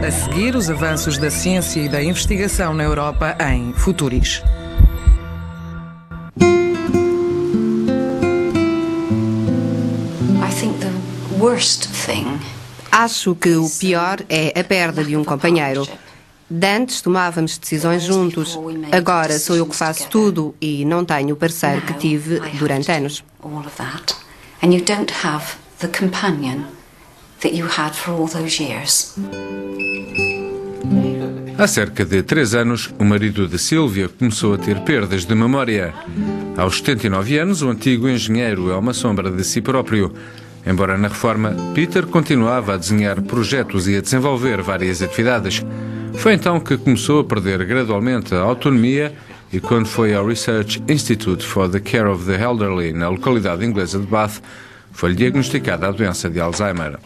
A seguir, os avanços da ciência e da investigação na Europa em Futuris. Acho que o pior é a perda de um companheiro. Dantes tomávamos decisões juntos. Agora sou eu que faço tudo e não tenho o parceiro que tive durante anos. Há cerca de 3 anos, o marido de Sílvia começou a ter perdas de memória. Aos 79 anos, o antigo engenheiro é uma sombra de si próprio. Embora na reforma, Peter continuava a desenhar projetos e a desenvolver várias atividades. Foi então que começou a perder gradualmente a autonomia e quando foi ao Research Institute for the Care of the Elderly, na localidade inglesa de Bath, foi-lhe diagnosticada a doença de Alzheimer.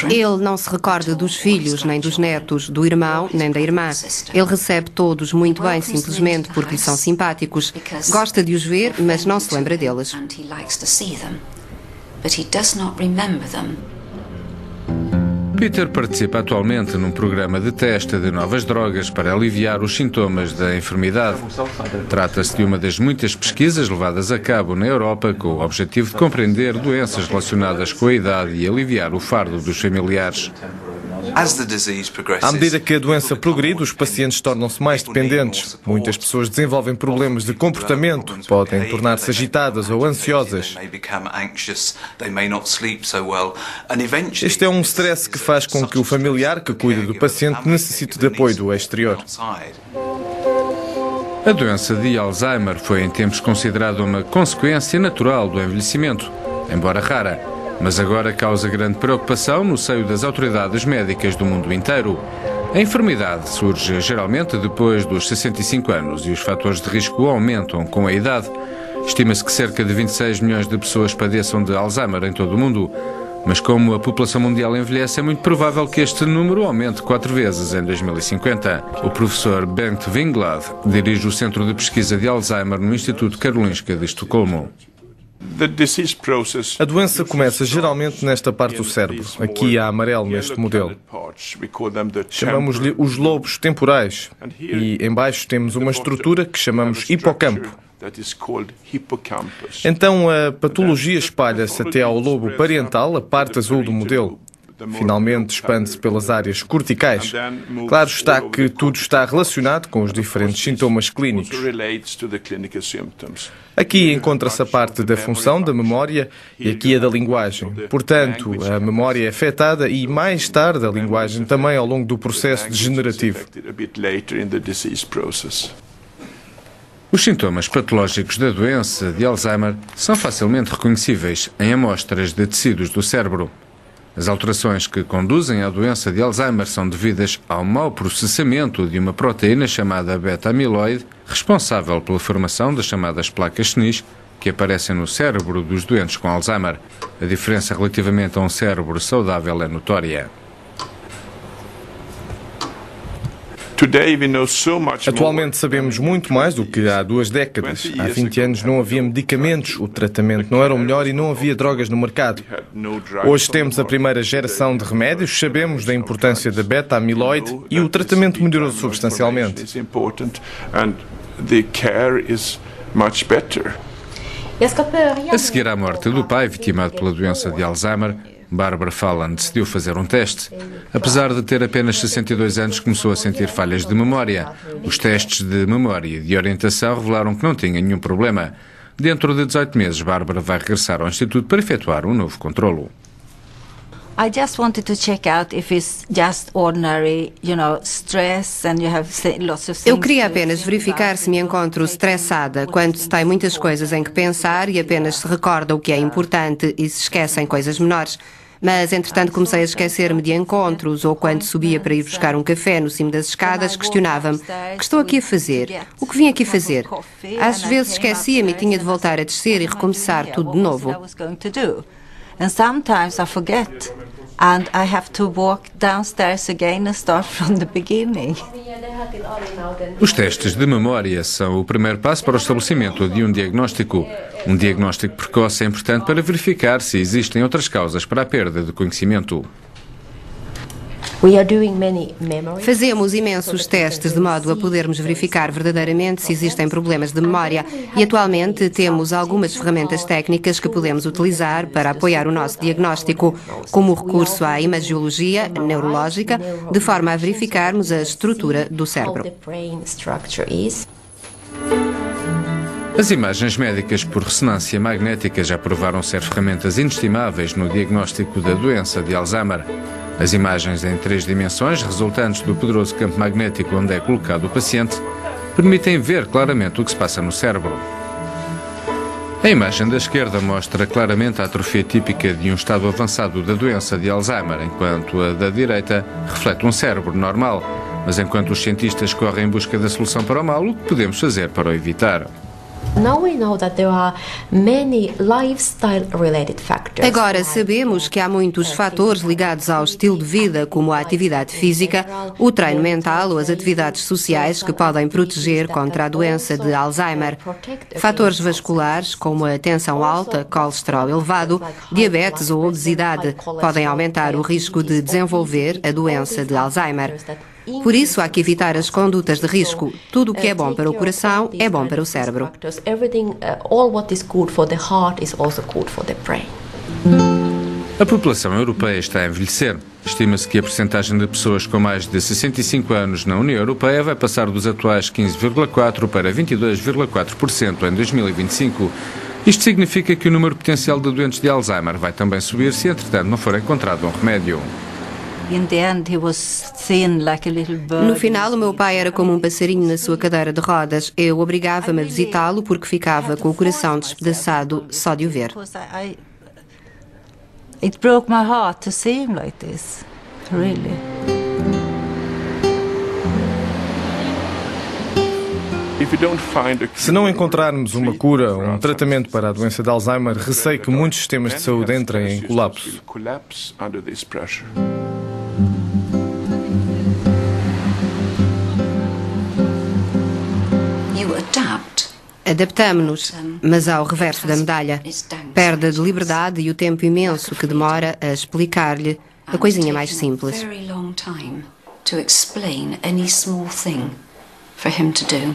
Ele não se recorda dos filhos, nem dos netos, do irmão, nem da irmã. Ele recebe todos muito bem, simplesmente porque lhe são simpáticos. Gosta de os ver, mas não se lembra deles. Peter participa atualmente num programa de teste de novas drogas para aliviar os sintomas da enfermidade. Trata-se de uma das muitas pesquisas levadas a cabo na Europa com o objetivo de compreender doenças relacionadas com a idade e aliviar o fardo dos familiares. À medida que a doença progride, os pacientes tornam-se mais dependentes. Muitas pessoas desenvolvem problemas de comportamento, podem tornar-se agitadas ou ansiosas. Este é um stress que faz com que o familiar que cuida do paciente necessite de apoio do exterior. A doença de Alzheimer foi em tempos considerada uma consequência natural do envelhecimento, embora rara. Mas agora causa grande preocupação no seio das autoridades médicas do mundo inteiro. A enfermidade surge geralmente depois dos 65 anos e os fatores de risco aumentam com a idade. Estima-se que cerca de 26 milhões de pessoas padeçam de Alzheimer em todo o mundo. Mas como a população mundial envelhece, é muito provável que este número aumente 4 vezes em 2050. O professor Bengt Winglad dirige o Centro de Pesquisa de Alzheimer no Instituto Karolinska de Estocolmo. A doença começa geralmente nesta parte do cérebro, aqui a amarelo neste modelo. Chamamos-lhe os lobos temporais e embaixo temos uma estrutura que chamamos hipocampo. Então a patologia espalha-se até ao lobo parietal, a parte azul do modelo. Finalmente expande-se pelas áreas corticais. Claro está que tudo está relacionado com os diferentes sintomas clínicos. Aqui encontra-se a parte da função da memória e aqui a da linguagem. Portanto, a memória é afetada e, mais tarde, a linguagem também ao longo do processo degenerativo. Os sintomas patológicos da doença de Alzheimer são facilmente reconhecíveis em amostras de tecidos do cérebro. As alterações que conduzem à doença de Alzheimer são devidas ao mau processamento de uma proteína chamada beta-amiloide, responsável pela formação das chamadas placas senis, que aparecem no cérebro dos doentes com Alzheimer. A diferença relativamente a um cérebro saudável é notória. Atualmente sabemos muito mais do que há 2 décadas. Há 20 anos não havia medicamentos, o tratamento não era o melhor e não havia drogas no mercado. Hoje temos a primeira geração de remédios, sabemos da importância da beta-amiloide e o tratamento melhorou substancialmente. A seguir à morte do pai, vitimado pela doença de Alzheimer, Barbara Fallon decidiu fazer um teste. Apesar de ter apenas 62 anos, começou a sentir falhas de memória. Os testes de memória e de orientação revelaram que não tinha nenhum problema. Dentro de 18 meses, Barbara vai regressar ao Instituto para efetuar um novo controlo. I just wanted to check out if it's just ordinary, stress and you have lots of things. Eu queria apenas verificar se me encontro estressada quando se tem muitas coisas em que pensar e apenas se recorda o que é importante e se esquecem coisas menores. Mas, entretanto, comecei a esquecer-me de encontros ou quando subia para ir buscar um café no cimo das escadas, questionava-me: o que estou aqui a fazer? O que vim aqui fazer? Às vezes esquecia-me e tinha de voltar a descer e recomeçar tudo de novo. And sometimes I forget, and I have to walk downstairs again and start from the beginning. Os testes de memória são o primeiro passo para o estabelecimento de um diagnóstico. Um diagnóstico precoce é importante para verificar se existem outras causas para a perda de conhecimento. Fazemos imensos testes de modo a podermos verificar verdadeiramente se existem problemas de memória e atualmente temos algumas ferramentas técnicas que podemos utilizar para apoiar o nosso diagnóstico, como o recurso à imagiologia neurológica, de forma a verificarmos a estrutura do cérebro. As imagens médicas por ressonância magnética já provaram ser ferramentas inestimáveis no diagnóstico da doença de Alzheimer. As imagens em 3 dimensões, resultantes do poderoso campo magnético onde é colocado o paciente, permitem ver claramente o que se passa no cérebro. A imagem da esquerda mostra claramente a atrofia típica de um estado avançado da doença de Alzheimer, enquanto a da direita reflete um cérebro normal. Mas enquanto os cientistas correm em busca da solução para o mal, o que podemos fazer para o evitar? Agora sabemos que há muitos fatores ligados ao estilo de vida, como a atividade física, o treino mental ou as atividades sociais que podem proteger contra a doença de Alzheimer. Fatores vasculares, como a tensão alta, colesterol elevado, diabetes ou obesidade, podem aumentar o risco de desenvolver a doença de Alzheimer. Por isso, há que evitar as condutas de risco. Tudo o que é bom para o coração é bom para o cérebro. A população europeia está a envelhecer. Estima-se que a percentagem de pessoas com mais de 65 anos na União Europeia vai passar dos atuais 15,4% para 22,4% em 2025. Isto significa que o número potencial de doentes de Alzheimer vai também subir se, entretanto, não for encontrado um remédio. No final, o meu pai era como um passarinho na sua cadeira de rodas. Eu obrigava-me a visitá-lo porque ficava com o coração despedaçado só de o ver. It broke my heart to see him like this, really. Se não encontrarmos uma cura ou um tratamento para a doença de Alzheimer, receio que muitos sistemas de saúde entrem em colapso. Adaptamos-nos, mas há o reverso da medalha. Perda de liberdade e o tempo imenso que demora a explicar-lhe a coisinha mais simples. For him to do.